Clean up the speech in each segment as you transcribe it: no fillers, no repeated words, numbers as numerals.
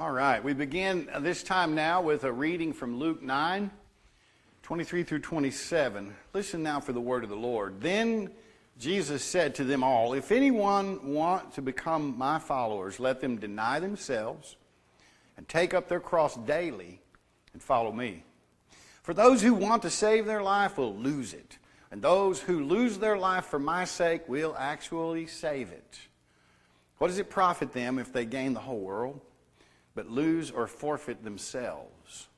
All right, we begin this time now with a reading from Luke 9, 23 through 27. Listen now for the word of the Lord. Then Jesus said to them all, "If anyone want to become my followers, let them deny themselves and take up their cross daily and follow me. For those who want to save their life will lose it, and those who lose their life for my sake will actually save it. What does it profit them if they gain the whole world, but lose or forfeit themselves?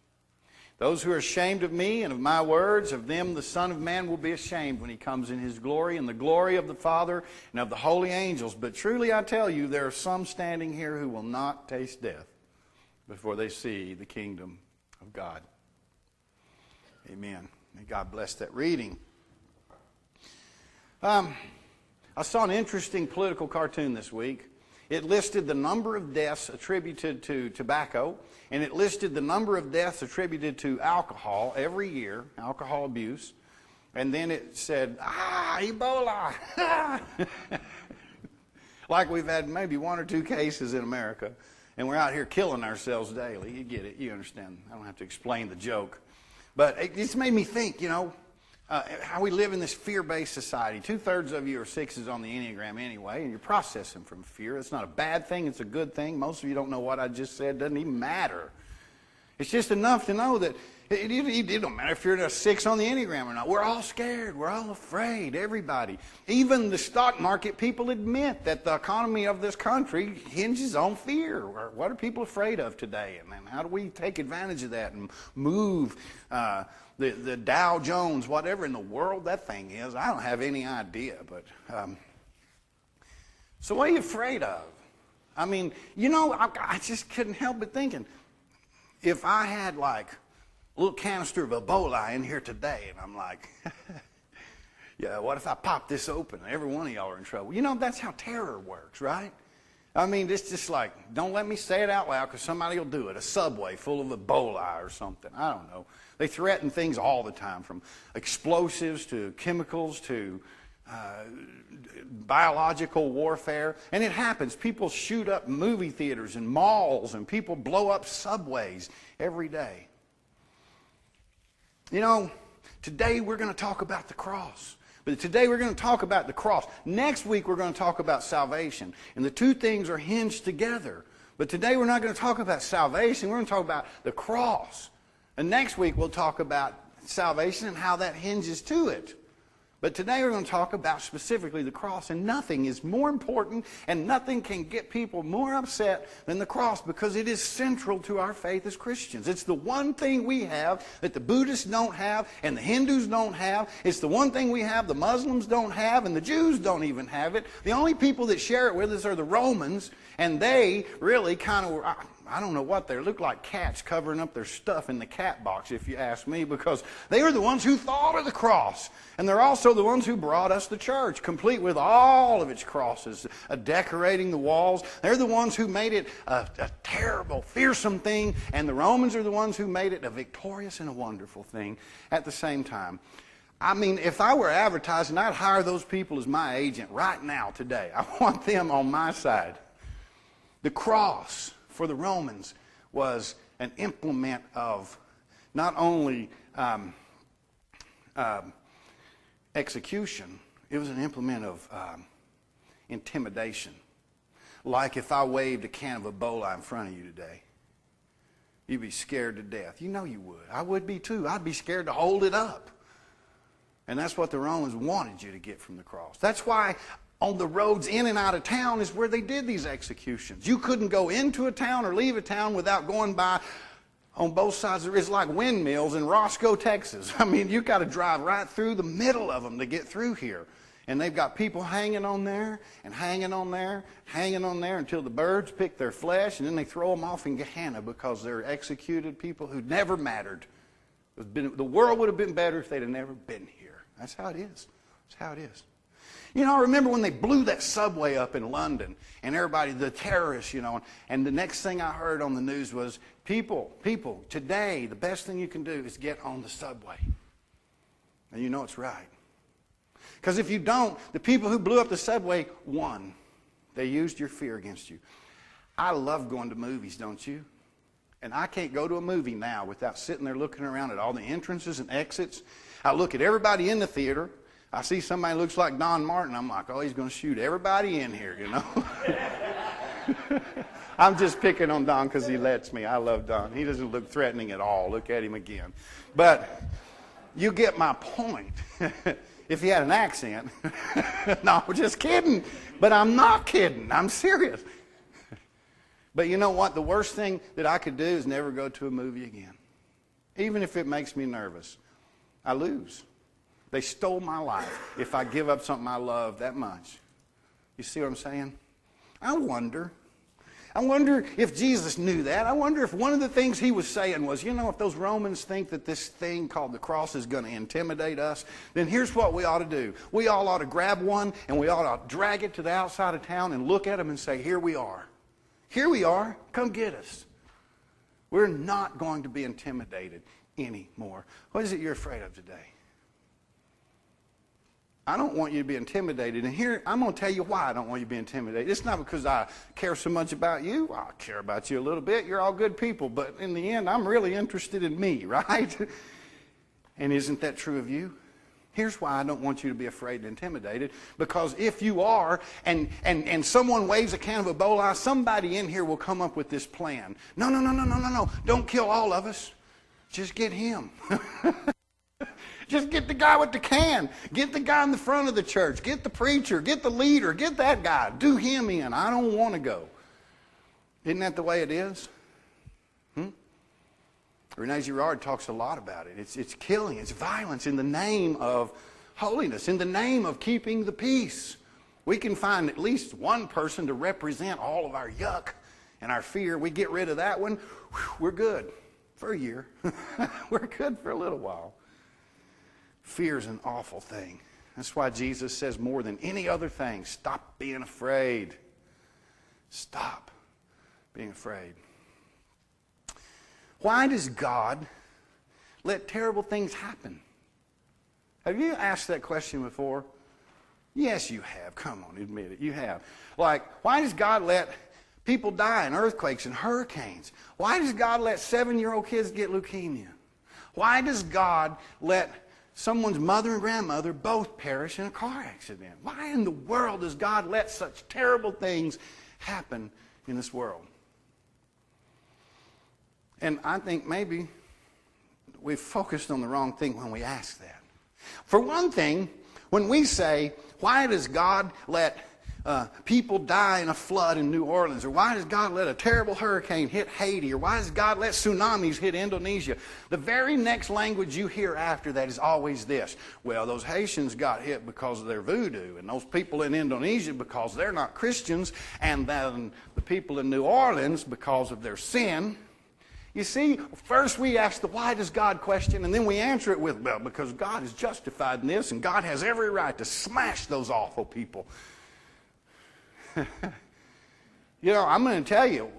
Those who are ashamed of me and of my words, of them the Son of Man will be ashamed when he comes in his glory and the glory of the Father and of the holy angels. But truly I tell you, there are some standing here who will not taste death before they see the kingdom of God." Amen. May God bless that reading. I saw an interesting political cartoon this week. It listed the number of deaths attributed to tobacco, and it listed the number of deaths attributed to alcohol every year, alcohol abuse. And then it said, Ebola! Like we've had maybe one or two cases in America, and we're out here killing ourselves daily. You get it, you understand. I don't have to explain the joke. But it just made me think, how we live in this fear-based society. 2/3 of you are 6s on the Enneagram anyway, and you're processing from fear. It's not a bad thing. It's a good thing. Most of you don't know what I just said. It doesn't even matter. It's just enough to know that it don't matter if you're a 6 on the Enneagram or not. We're all scared. We're all afraid. Everybody. Even the stock market people admit that the economy of this country hinges on fear. What are people afraid of today? And how do we take advantage of that and move the Dow Jones, whatever in the world that thing is? I don't have any idea. But so what are you afraid of? I mean, I just couldn't help but thinking, if I had like a little canister of Ebola in here today, and I'm like, yeah, what if I pop this open and every one of y'all are in trouble? That's how terror works, right? I mean, it's just like, don't let me say it out loud because somebody will do it. A subway full of Ebola or something. I don't know. They threaten things all the time, from explosives to chemicals to biological warfare. And it happens. People shoot up movie theaters and malls, and people blow up subways every day. Today we're going to talk about the cross. But today we're going to talk about the cross. Next week we're going to talk about salvation. And the two things are hinged together. But today we're not going to talk about salvation. We're going to talk about the cross. And next week we'll talk about salvation and how that hinges to it. But today we're going to talk about specifically the cross. And nothing is more important and nothing can get people more upset than the cross, because it is central to our faith as Christians. It's the one thing we have that the Buddhists don't have and the Hindus don't have. It's the one thing we have the Muslims don't have and the Jews don't even have it. The only people that share it with us are the Romans, and they really kind of, I don't know what they look like, cats covering up their stuff in the cat box, if you ask me, because they are the ones who thought of the cross. And they're also the ones who brought us the church, complete with all of its crosses, decorating the walls. They're the ones who made it a terrible, fearsome thing, and the Romans are the ones who made it a victorious and a wonderful thing at the same time. I mean, if I were advertising, I'd hire those people as my agent right now, today. I want them on my side. The cross for the Romans was an implement of not only execution, it was an implement of intimidation. Like if I waved a can of Ebola in front of you today, you'd be scared to death. You know you would. I would be too. I'd be scared to hold it up. And that's what the Romans wanted you to get from the cross. That's why on the roads in and out of town is where they did these executions. You couldn't go into a town or leave a town without going by on both sides. It's like windmills in Roscoe, Texas. I mean, you've got to drive right through the middle of them to get through here. And they've got people hanging on there and hanging on there, hanging on there until the birds pick their flesh, and then they throw them off in Gehenna because they're executed people who never mattered. The world would have been better if they'd have never been here. That's how it is. That's how it is. I remember when they blew that subway up in London, and everybody, the terrorists, and the next thing I heard on the news was, people, today, the best thing you can do is get on the subway. And it's right. Because if you don't, the people who blew up the subway won. They used your fear against you. I love going to movies, don't you? And I can't go to a movie now without sitting there looking around at all the entrances and exits. I look at everybody in the theater. I see somebody who looks like Don Martin. I'm like, oh, he's going to shoot everybody in here, you know. I'm just picking on Don because he lets me. I love Don. He doesn't look threatening at all. Look at him again. But you get my point. If he had an accent. No, just kidding. But I'm not kidding. I'm serious. But you know what? The worst thing that I could do is never go to a movie again. Even if it makes me nervous. I lose. They stole my life if I give up something I love that much. You see what I'm saying? I wonder if Jesus knew that. I wonder if one of the things he was saying was, you know, if those Romans think that this thing called the cross is going to intimidate us, then here's what we ought to do. We all ought to grab one and we ought to drag it to the outside of town and look at them and say, here we are. Here we are. Come get us. We're not going to be intimidated anymore. What is it you're afraid of today? I don't want you to be intimidated. And here, I'm going to tell you why I don't want you to be intimidated. It's not because I care so much about you. I care about you a little bit. You're all good people. But in the end, I'm really interested in me, right? And isn't that true of you? Here's why I don't want you to be afraid and intimidated. Because if you are, and someone waves a can of Ebola, somebody in here will come up with this plan. No. Don't kill all of us. Just get him. Just get the guy with the can. Get the guy in the front of the church. Get the preacher. Get the leader. Get that guy. Do him in. I don't want to go. Isn't that the way it is? Rene Girard talks a lot about it. It's killing. It's violence in the name of holiness, in the name of keeping the peace. We can find at least one person to represent all of our yuck and our fear. We get rid of that one, we're good for a year. We're good for a little while. Fear is an awful thing. That's why Jesus says more than any other thing, stop being afraid. Stop being afraid. Why does God let terrible things happen? Have you asked that question before? Yes, you have. Come on, admit it. You have. Like, why does God let people die in earthquakes and hurricanes? Why does God let 7-year-old kids get leukemia? Why does God let someone's mother and grandmother both perish in a car accident? Why in the world does God let such terrible things happen in this world? And I think maybe we've focused on the wrong thing when we ask that. For one thing, when we say, why does God let people die in a flood in New Orleans? Or why does God let a terrible hurricane hit Haiti? Or why does God let tsunamis hit Indonesia? The very next language you hear after that is always this. Well, those Haitians got hit because of their voodoo. And those people in Indonesia because they're not Christians. And then the people in New Orleans because of their sin. You see, first we ask the why does God question, and then we answer it with, well, because God is justified in this, and God has every right to smash those awful people. You know, I'm going to tell you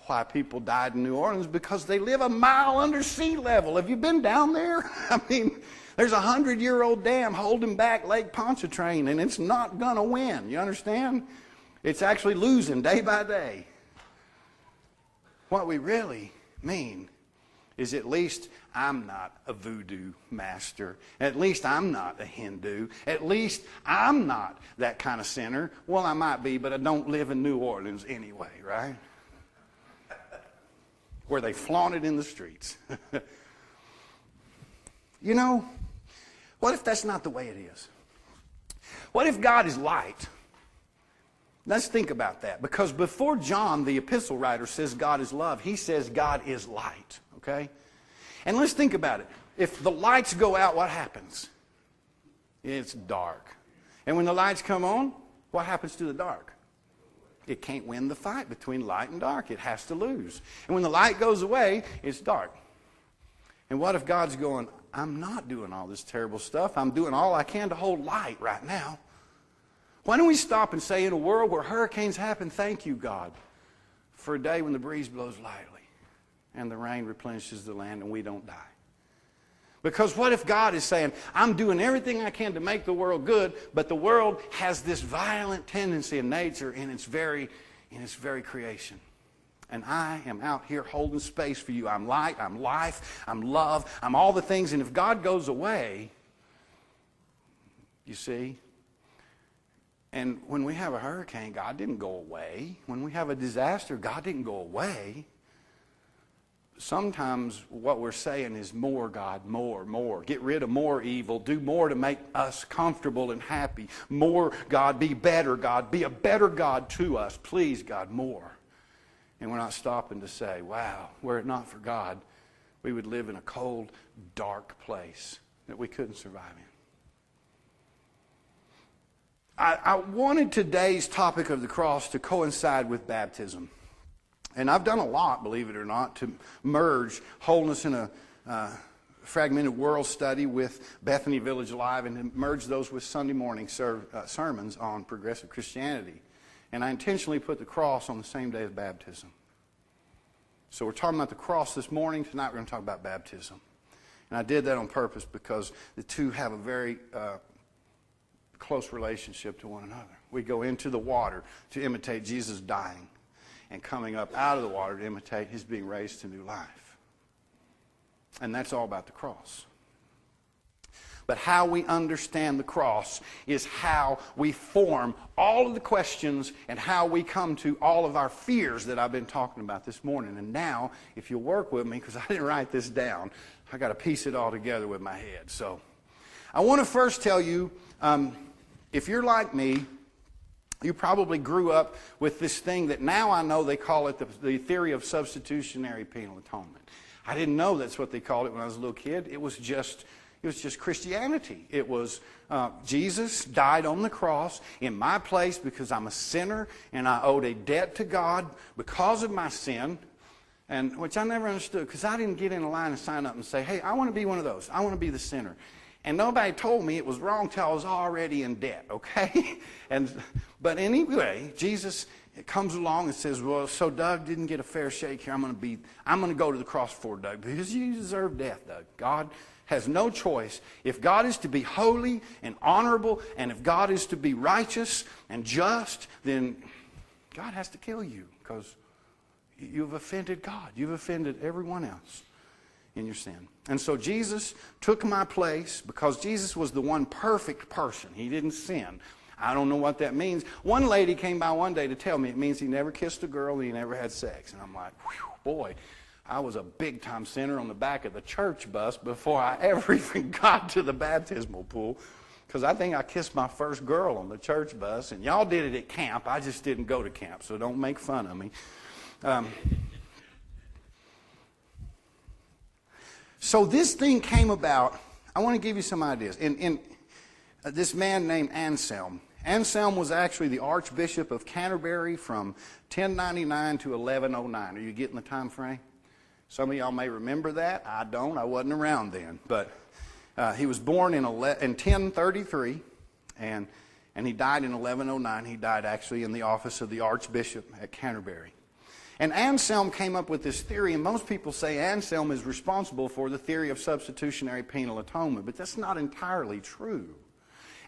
why people died in New Orleans, because they live a mile under sea level. Have you been down there? I mean, there's a 100-year-old dam holding back Lake Pontchartrain, and it's not going to win. You understand? It's actually losing day by day. What we really mean is at least I'm not a voodoo master. At least I'm not a Hindu. At least I'm not that kind of sinner. Well, I might be, but I don't live in New Orleans anyway, right? Where they flaunt it in the streets. You know, what if that's not the way it is? What if God is light? Let's think about that. Because before John, the epistle writer, says God is love, he says God is light. Okay? And let's think about it. If the lights go out, what happens? It's dark. And when the lights come on, what happens to the dark? It can't win the fight between light and dark. It has to lose. And when the light goes away, it's dark. And what if God's going, I'm not doing all this terrible stuff. I'm doing all I can to hold light right now. Why don't we stop and say, in a world where hurricanes happen, thank you, God, for a day when the breeze blows lightly and the rain replenishes the land and we don't die. Because what if God is saying, I'm doing everything I can to make the world good, but the world has this violent tendency in nature in its very creation. And I am out here holding space for you. I'm light, I'm life, I'm love, I'm all the things. And if God goes away, you see, and when we have a hurricane, God didn't go away. When we have a disaster, God didn't go away. Sometimes what we're saying is more, God, more, more. Get rid of more evil. Do more to make us comfortable and happy. More, God, be better, God. Be a better God to us. Please, God, more. And we're not stopping to say, wow, were it not for God, we would live in a cold, dark place that we couldn't survive in. I wanted today's topic of the cross to coincide with baptism. And I've done a lot, believe it or not, to merge wholeness in a fragmented world study with Bethany Village Live and to merge those with Sunday morning sermons on progressive Christianity. And I intentionally put the cross on the same day as baptism. So we're talking about the cross this morning. Tonight we're going to talk about baptism. And I did that on purpose because the two have a very close relationship to one another. We go into the water to imitate Jesus dying and coming up out of the water to imitate his being raised to new life. And that's all about the cross. But how we understand the cross is how we form all of the questions and how we come to all of our fears that I've been talking about this morning. And now, if you'll work with me, because I didn't write this down, I got to piece it all together with my head. So I want to first tell you, if you're like me, you probably grew up with this thing that now I know they call it the theory of substitutionary penal atonement. I didn't know that's what they called it when I was a little kid. It was just Christianity. It was Jesus died on the cross in my place because I'm a sinner and I owed a debt to God because of my sin, and which I never understood because I didn't get in a line and sign up and say, hey, I want to be one of those. I want to be the sinner. And nobody told me it was wrong till I was already in debt, okay? But anyway, Jesus comes along and says, well, so Doug didn't get a fair shake here. I'm going to go to the cross for Doug because you deserve death, Doug. God has no choice. If God is to be holy and honorable, and if God is to be righteous and just, then God has to kill you because you've offended God. You've offended everyone else in your sin. And so Jesus took my place because Jesus was the one perfect person. He didn't sin. I don't know what that means. One lady came by one day to tell me it means he never kissed a girl and he never had sex. And I'm like, whew, boy, I was a big-time sinner on the back of the church bus before I ever even got to the baptismal pool, because I think I kissed my first girl on the church bus, and y'all did it at camp. I just didn't go to camp, so don't make fun of me. So this thing came about. I want to give you some ideas. In this man named Anselm. Anselm was actually the Archbishop of Canterbury from 1099 to 1109. Are you getting the time frame? Some of y'all may remember that. I don't. I wasn't around then. But he was born in 1033, and he died in 1109. He died actually in the office of the Archbishop at Canterbury. And Anselm came up with this theory, and most people say Anselm is responsible for the theory of substitutionary penal atonement, but that's not entirely true.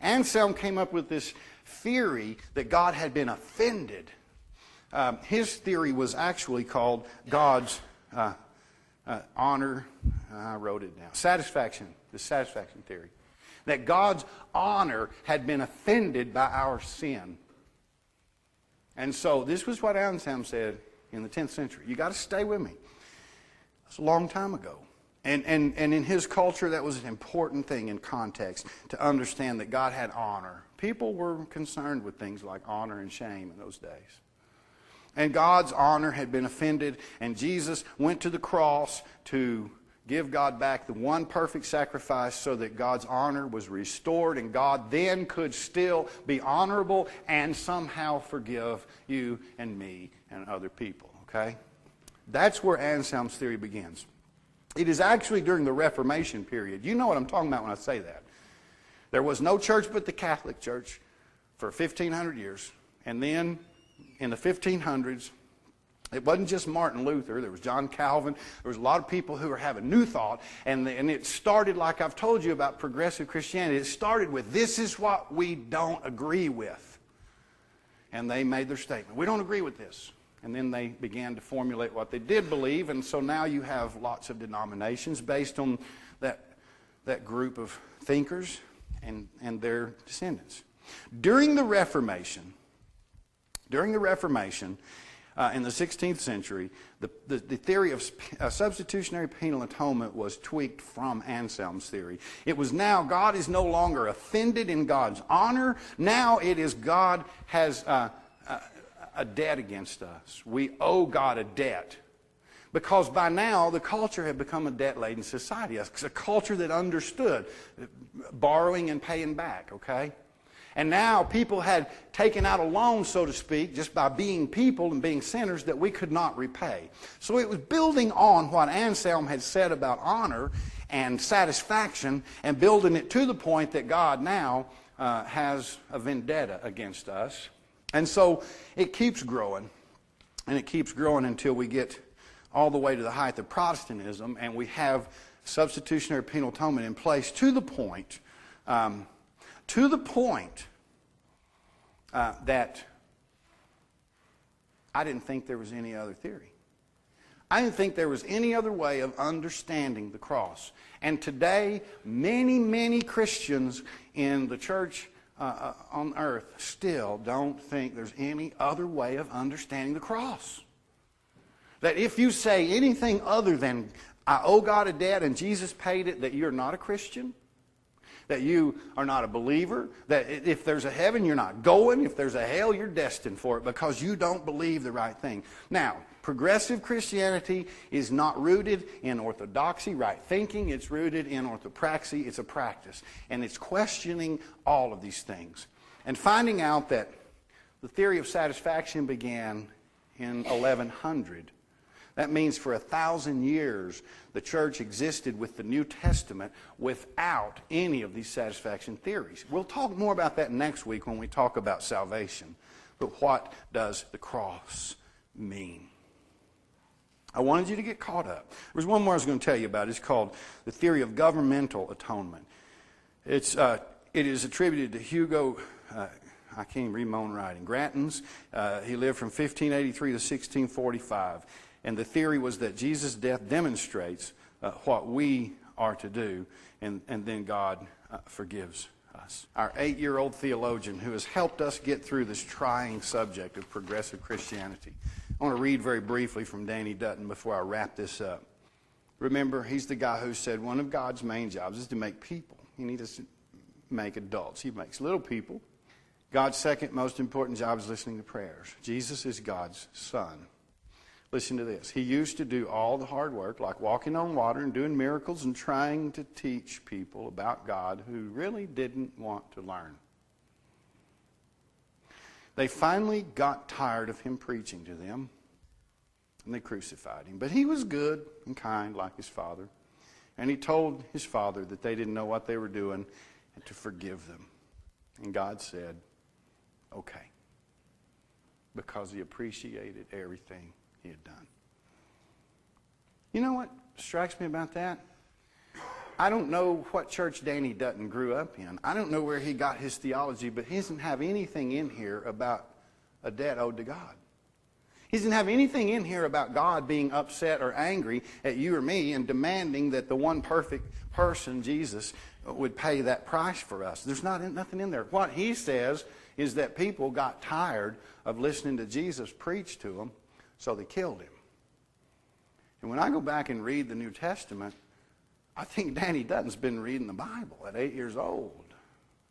Anselm came up with this theory that God had been offended. His theory was actually called God's honor. I wrote it down. Satisfaction, the satisfaction theory. That God's honor had been offended by our sin. And so this was what Anselm said in the 10th century. You got to stay with me. That's a long time ago. And in his culture, that was an important thing in context to understand that God had honor. People were concerned with things like honor and shame in those days. And God's honor had been offended, and Jesus went to the cross to give God back the one perfect sacrifice so that God's honor was restored, and God then could still be honorable and somehow forgive you and me and other people, okay? That's where Anselm's theory begins. It is actually during the Reformation period. You know what I'm talking about when I say that. There was no church but the Catholic Church for 1,500 years. And then in the 1500s, it wasn't just Martin Luther. There was John Calvin. There was a lot of people who were having new thought. And it started, like I've told you about progressive Christianity, it started with, this is what we don't agree with. And they made their statement. We don't agree with this. And then they began to formulate what they did believe, and so now you have lots of denominations based on that group of thinkers and their descendants. During the Reformation, in the 16th century, the theory of substitutionary penal atonement was tweaked from Anselm's theory. It was now God is no longer offended in God's honor. Now it is God has a debt against us. We owe God a debt. Because by now, the culture had become a debt-laden society. It's a culture that understood borrowing and paying back, okay? And now people had taken out a loan, so to speak, just by being people and being sinners that we could not repay. So it was building on what Anselm had said about honor and satisfaction and building it to the point that God now has a vendetta against us. And so it keeps growing, and it keeps growing until we get all the way to the height of Protestantism, and we have substitutionary penal atonement in place to the point that I didn't think there was any other theory. I didn't think there was any other way of understanding the cross. And today, many, many Christians in the church on earth still don't think there's any other way of understanding the cross. That if you say anything other than, I owe God a debt and Jesus paid it, that you're not a Christian, that you are not a believer, that if there's a heaven, you're not going, if there's a hell, you're destined for it because you don't believe the right thing. Now, progressive Christianity is not rooted in orthodoxy, right thinking. It's rooted in orthopraxy. It's a practice. And it's questioning all of these things. And finding out that the theory of satisfaction began in 1100. That means for 1,000 years, the church existed with the New Testament without any of these satisfaction theories. We'll talk more about that next week when we talk about salvation. But what does the cross mean? I wanted you to get caught up. There's one more I was going to tell you about. It's called the theory of governmental atonement. It is attributed to Hugo, I can't even read my own writing, Gratens. He lived from 1583 to 1645. And the theory was that Jesus' death demonstrates what we are to do, and then God forgives us. Our 8-year-old theologian who has helped us get through this trying subject of progressive Christianity. I want to read very briefly from Danny Dutton before I wrap this up. Remember, he's the guy who said one of God's main jobs is to make people. He needs to make adults. He makes little people. God's second most important job is listening to prayers. Jesus is God's son. Listen to this. He used to do all the hard work, like walking on water and doing miracles and trying to teach people about God who really didn't want to learn. They finally got tired of him preaching to them, and they crucified him. But he was good and kind like his Father, and he told his Father that they didn't know what they were doing and to forgive them. And God said, okay, because he appreciated everything he had done. You know what strikes me about that? I don't know what church Danny Dutton grew up in. I don't know where he got his theology, but he doesn't have anything in here about a debt owed to God. He doesn't have anything in here about God being upset or angry at you or me and demanding that the one perfect person, Jesus, would pay that price for us. There's nothing in there. What he says is that people got tired of listening to Jesus preach to them, so they killed him. And when I go back and read the New Testament, I think Danny Dutton's been reading the Bible at 8 years old.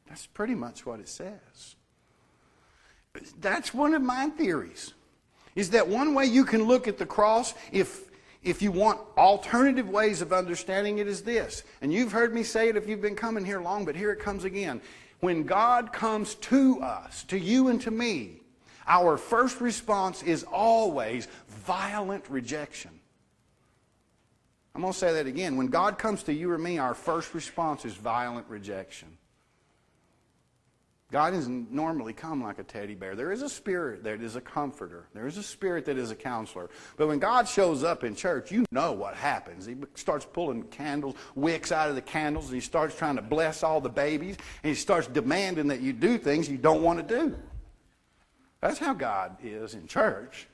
That's pretty much what it says. That's one of my theories, is that one way you can look at the cross, if you want alternative ways of understanding it, is this. And you've heard me say it if you've been coming here long, but here it comes again. When God comes to us, to you and to me, our first response is always violent rejection. I'm going to say that again. When God comes to you or me, our first response is violent rejection. God doesn't normally come like a teddy bear. There is a spirit that is a comforter. There is a spirit that is a counselor. But when God shows up in church, you know what happens. He starts pulling candles, wicks out of the candles, and he starts trying to bless all the babies, and he starts demanding that you do things you don't want to do. That's how God is in church.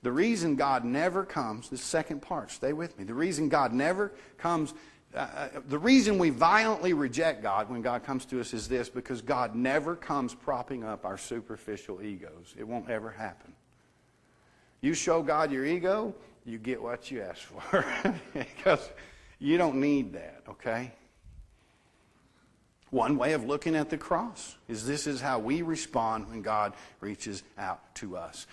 The reason God never comes, the second part, stay with me. The reason God never comes, the reason we violently reject God when God comes to us is this, because God never comes propping up our superficial egos. It won't ever happen. You show God your ego, you get what you ask for. Because you don't need that, okay? One way of looking at the cross is this is how we respond when God reaches out to us.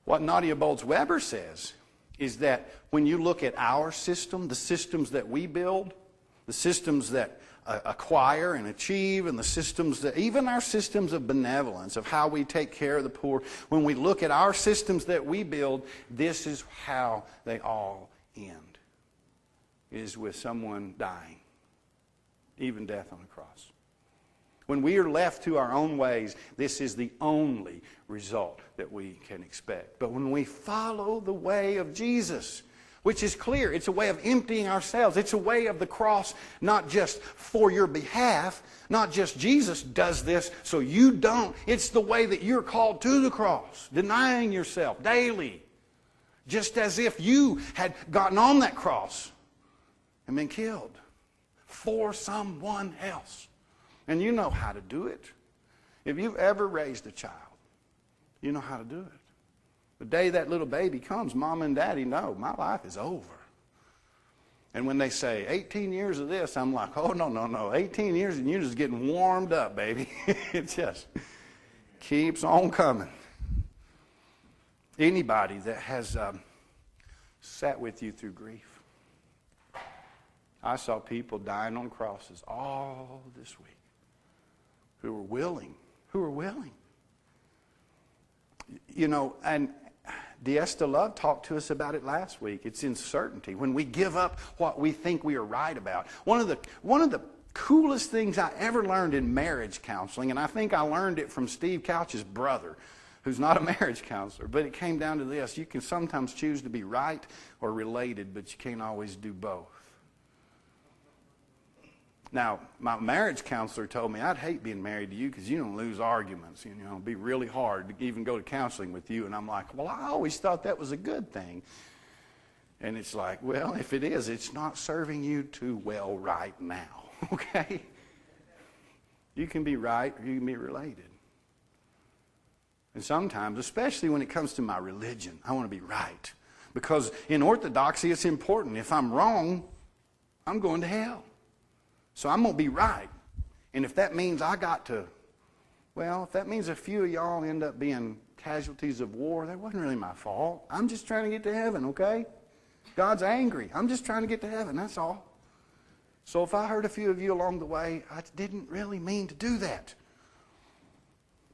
What Nadia Bolz-Weber says is that when you look at our system, the systems that we build, the systems that acquire and achieve, and the systems that, even our systems of benevolence, of how we take care of the poor, when we look at our systems that we build, this is how they all end. It is with someone dying, even death on a cross. When we are left to our own ways, this is the only result that we can expect. But when we follow the way of Jesus, which is clear, it's a way of emptying ourselves. It's a way of the cross, not just for your behalf, not just Jesus does this so you don't. It's the way that you're called to the cross, denying yourself daily, just as if you had gotten on that cross and been killed for someone else. And you know how to do it. If you've ever raised a child, you know how to do it. The day that little baby comes, Mom and Daddy know my life is over. And when they say 18 years of this, I'm like, oh, no. 18 years and you're just getting warmed up, baby. It just keeps on coming. Anybody that has sat with you through grief. I saw people dying on crosses all this week who were willing. You know, and D'Esta Love talked to us about it last week. It's uncertainty. When we give up what we think we are right about. One of the coolest things I ever learned in marriage counseling, and I think I learned it from Steve Couch's brother, who's not a marriage counselor, but it came down to this. You can sometimes choose to be right or related, but you can't always do both. Now, my marriage counselor told me, I'd hate being married to you because you don't lose arguments. You know, it'd be really hard to even go to counseling with you. And I'm like, well, I always thought that was a good thing. And it's like, well, if it is, it's not serving you too well right now, okay? You can be right or you can be related. And sometimes, especially when it comes to my religion, I want to be right. Because in orthodoxy, it's important. If I'm wrong, I'm going to hell. So I'm going to be right. And if that means if that means a few of y'all end up being casualties of war, that wasn't really my fault. I'm just trying to get to heaven, okay? God's angry. I'm just trying to get to heaven, that's all. So if I hurt a few of you along the way, I didn't really mean to do that.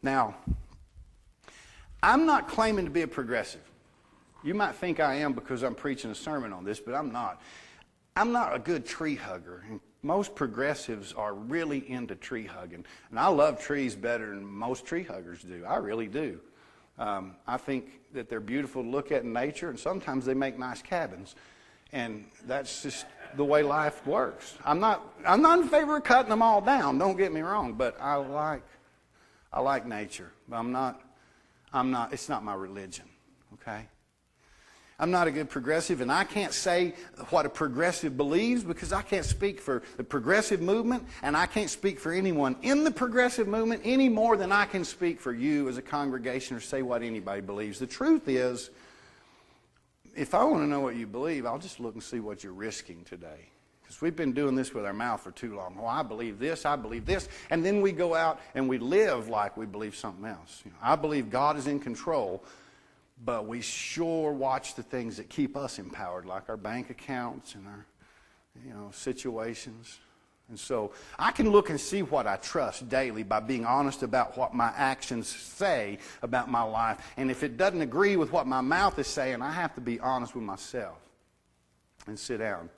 Now, I'm not claiming to be a progressive. You might think I am because I'm preaching a sermon on this, but I'm not. I'm not a good tree hugger. Most progressives are really into tree hugging. And I love trees better than most tree huggers do. I really do. I think that they're beautiful to look at in nature, and sometimes they make nice cabins. And that's just the way life works. I'm not in favor of cutting them all down, don't get me wrong, but I like nature. But it's not my religion, okay? I'm not a good progressive, and I can't say what a progressive believes because I can't speak for the progressive movement, and I can't speak for anyone in the progressive movement any more than I can speak for you as a congregation or say what anybody believes. The truth is, if I want to know what you believe, I'll just look and see what you're risking today. Because we've been doing this with our mouth for too long. Oh, I believe this, and then we go out and we live like we believe something else. You know, I believe God is in control. But we sure watch the things that keep us empowered, like our bank accounts and our, situations. And so I can look and see what I trust daily by being honest about what my actions say about my life. And if it doesn't agree with what my mouth is saying, I have to be honest with myself and sit down.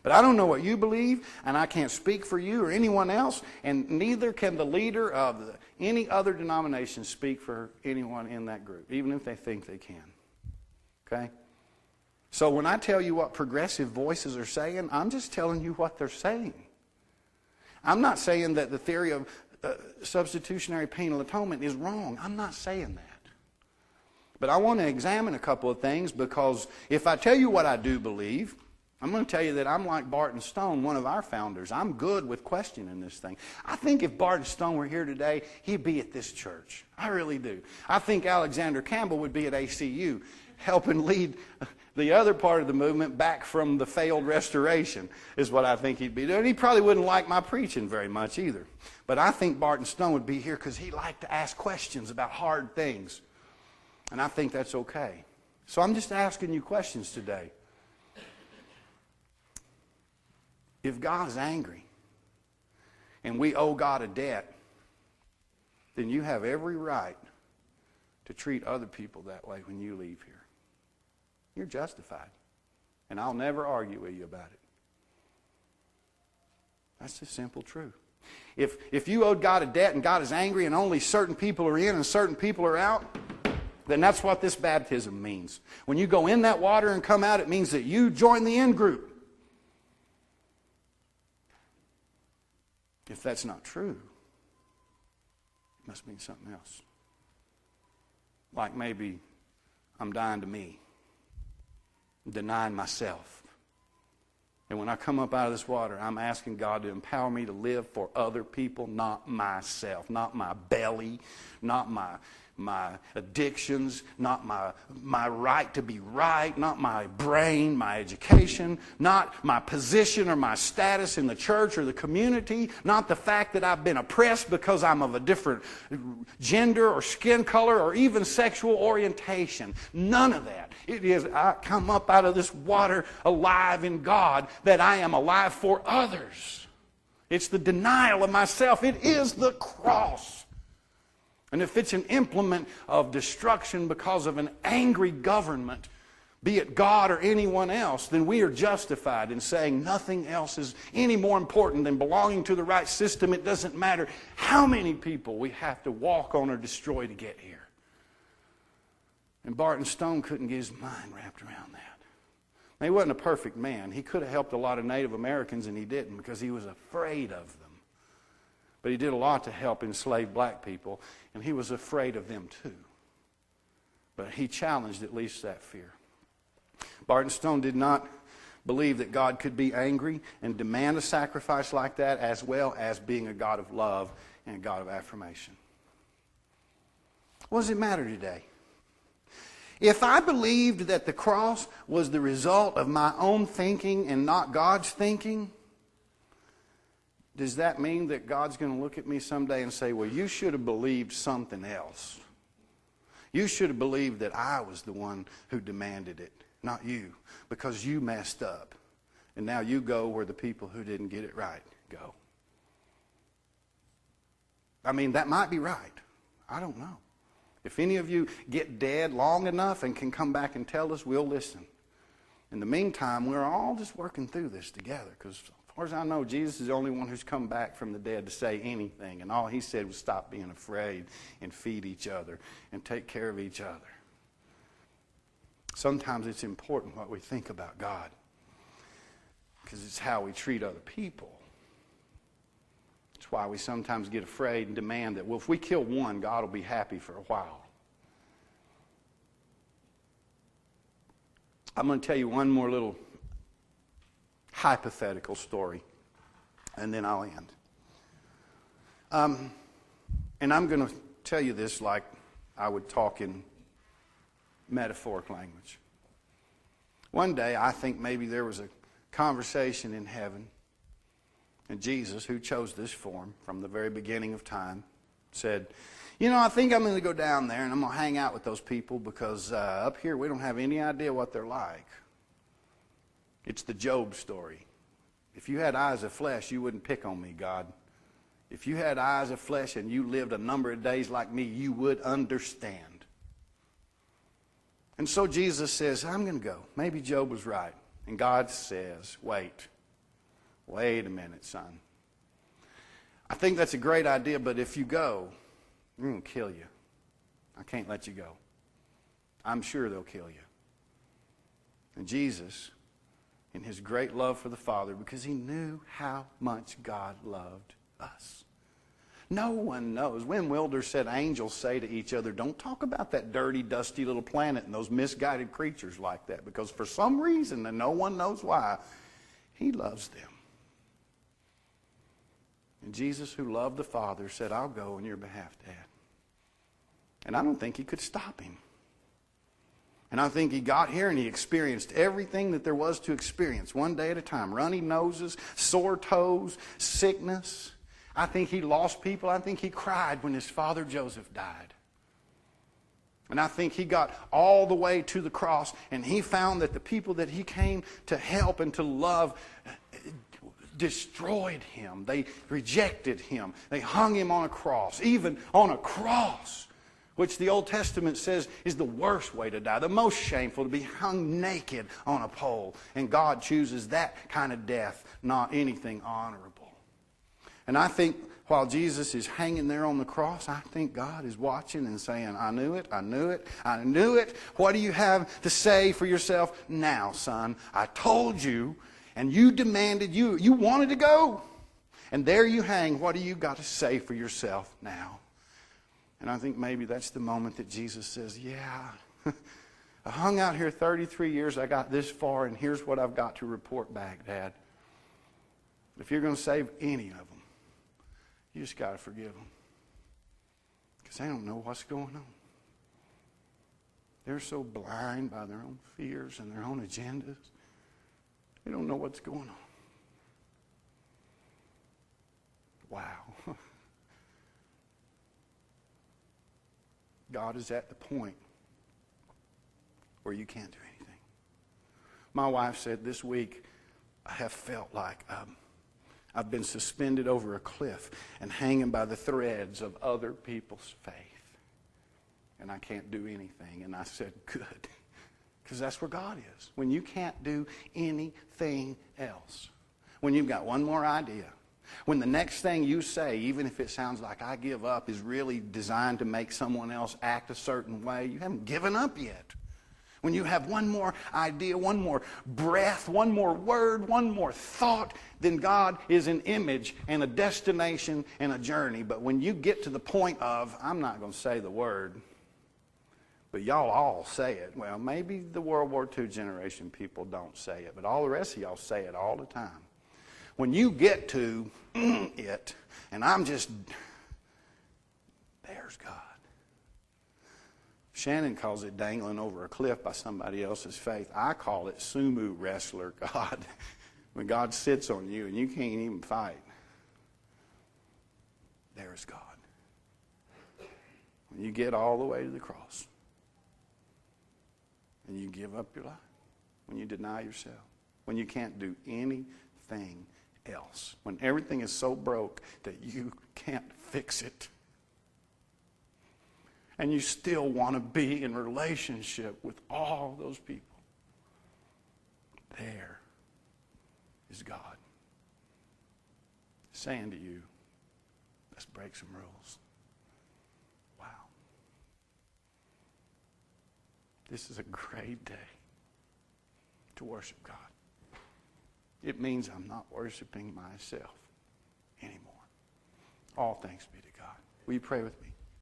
But I don't know what you believe, and I can't speak for you or anyone else, and neither can the leader of any other denomination speak for anyone in that group, even if they think they can. Okay? So when I tell you what progressive voices are saying, I'm just telling you what they're saying. I'm not saying that the theory of substitutionary penal atonement is wrong. I'm not saying that. But I want to examine a couple of things, because if I tell you what I do believe, I'm going to tell you that I'm like Barton Stone, one of our founders. I'm good with questioning this thing. I think if Barton Stone were here today, he'd be at this church. I really do. I think Alexander Campbell would be at ACU, helping lead the other part of the movement back from the failed restoration, is what I think he'd be doing. He probably wouldn't like my preaching very much either. But I think Barton Stone would be here because he liked to ask questions about hard things. And I think that's okay. So I'm just asking you questions today. If God is angry and we owe God a debt, then you have every right to treat other people that way when you leave here. You're justified. And I'll never argue with you about it. That's the simple truth. If you owed God a debt and God is angry and only certain people are in and certain people are out, then that's what this baptism means. When you go in that water and come out, it means that you join the in group. If that's not true, it must mean something else. Like maybe I'm dying to me, denying myself. And when I come up out of this water, I'm asking God to empower me to live for other people, not myself, not my belly, not my addictions, not my right to be right, not my brain, my education, not my position or my status in the church or the community, not the fact that I've been oppressed because I'm of a different gender or skin color or even sexual orientation. None of that. It is, I come up out of this water alive in God, that I am alive for others. It's the denial of myself. It is the cross. And if it's an implement of destruction because of an angry government, be it God or anyone else, then we are justified in saying nothing else is any more important than belonging to the right system. It doesn't matter how many people we have to walk on or destroy to get here. And Barton Stone couldn't get his mind wrapped around that. Now, he wasn't a perfect man. He could have helped a lot of Native Americans, and he didn't because he was afraid of them. But he did a lot to help enslaved black people, and he was afraid of them too. But he challenged at least that fear. Barton Stone did not believe that God could be angry and demand a sacrifice like that, as well as being a God of love and a God of affirmation. What does it matter today? If I believed that the cross was the result of my own thinking and not God's thinking, does that mean that God's going to look at me someday and say, well, you should have believed something else? You should have believed that I was the one who demanded it, not you, because you messed up. And now you go where the people who didn't get it right go. I mean, that might be right. I don't know. If any of you get dead long enough and can come back and tell us, we'll listen. In the meantime, we're all just working through this together, because as far as I know, Jesus is the only one who's come back from the dead to say anything. And all he said was stop being afraid and feed each other and take care of each other. Sometimes it's important what we think about God, because it's how we treat other people. It's why we sometimes get afraid and demand that, well, if we kill one, God will be happy for a while. I'm going to tell you one more little hypothetical story, and then I'll end. And I'm going to tell you this like I would talk in metaphoric language. One day, I think maybe there was a conversation in heaven, and Jesus, who chose this form from the very beginning of time, said, you know, I think I'm going to go down there and I'm going to hang out with those people, because up here we don't have any idea what they're like. It's the Job story. If you had eyes of flesh, you wouldn't pick on me, God. If you had eyes of flesh and you lived a number of days like me, you would understand. And so Jesus says, I'm going to go. Maybe Job was right. And God says, wait a minute, son. I think that's a great idea, but if you go, they're going to kill you. I can't let you go. I'm sure they'll kill you. And Jesus, in his great love for the Father, because he knew how much God loved us, No one knows. Win Wilder said angels say to each other, don't talk about that dirty, dusty little planet and those misguided creatures like that, because for some reason, and no one knows why, he loves them. And Jesus, who loved the Father, said, I'll go on your behalf, Dad. And I don't think he could stop him. And I think he got here and he experienced everything that there was to experience, one day at a time. Runny noses, sore toes, sickness. I think he lost people. I think he cried when his father Joseph died. And I think he got all the way to the cross and he found that the people that he came to help and to love destroyed him. They rejected him. They hung him on a cross, even on a cross, which the Old Testament says is the worst way to die, the most shameful, to be hung naked on a pole. And God chooses that kind of death, not anything honorable. And I think while Jesus is hanging there on the cross, I think God is watching and saying, I knew it, I knew it, I knew it. What do you have to say for yourself now, son? I told you, and you demanded, you wanted to go. And there you hang. What do you got to say for yourself now? And I think maybe that's the moment that Jesus says, yeah, I hung out here 33 years, I got this far, and here's what I've got to report back, Dad. If you're going to save any of them, you just got to forgive them. Because they don't know what's going on. They're so blind by their own fears and their own agendas. They don't know what's going on. Wow. God is at the point where you can't do anything. My wife said this week, I have felt like I've been suspended over a cliff and hanging by the threads of other people's faith. And I can't do anything. And I said, good. Because that's where God is. When you can't do anything else. When you've got one more idea. When the next thing you say, even if it sounds like I give up, is really designed to make someone else act a certain way, you haven't given up yet. When you have one more idea, one more breath, one more word, one more thought, then God is an image and a destination and a journey. But when you get to the point of, I'm not going to say the word, but y'all all say it. Well, maybe the World War II generation people don't say it, but all the rest of y'all say it all the time. When you get to it, and I'm just, there's God. Shannon calls it dangling over a cliff by somebody else's faith. I call it sumo wrestler God. When God sits on you and you can't even fight. There's God. When you get all the way to the cross. And you give up your life. When you deny yourself. When you can't do anything else. When everything is so broke that you can't fix it. And you still want to be in relationship with all those people. There is God saying to you, let's break some rules. Wow. This is a great day to worship God. It means I'm not worshiping myself anymore. All thanks be to God. Will you pray with me?